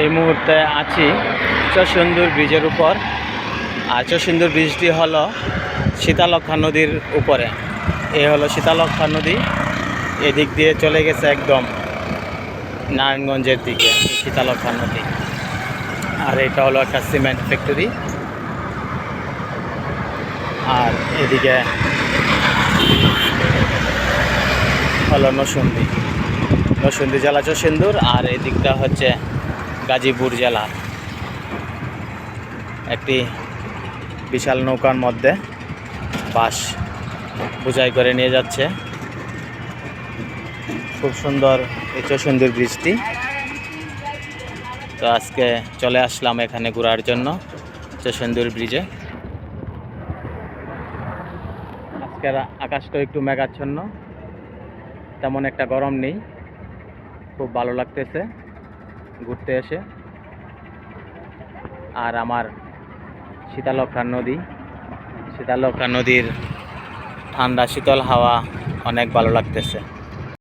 এই মুহূর্তে আছি চরসুন্দর ব্রিজের উপর। আর চরসুন্দর ব্রিজটি হলো শীতলক্ষ্যা নদীর উপরে। এই হলো শীতলক্ষ্যা নদী, এদিক দিয়ে চলে গেছে একদম নারায়ণগঞ্জের দিকে এই শীতলক্ষ্যা নদী। আর এটা হলো একটা সিমেন্ট ফ্যাক্টরি। আর এদিকে হলো নরসিংদী জেলা চরসুন্দর। আর এই দিকটা হচ্ছে গাজীপুর জেলা। একটি বিশাল নৌকার মধ্যে বাঁশ বোঝাই করে নিয়ে যাচ্ছে। খুব সুন্দর এই চরসুন্দর ব্রিজটি। তো আজকে চলে আসলাম এখানে ঘোরার জন্য চরসুন্দর ব্রিজে। আজকের আকাশটা একটু মেঘাচ্ছন্ন, তেমন একটা গরম নেই, খুব ভালো লাগতেছে ঘুরতে এসে। আর আমার শীতলক্ষ্যা নদীর ঠান্ডা শীতল হাওয়া অনেক ভালো লাগতেছে।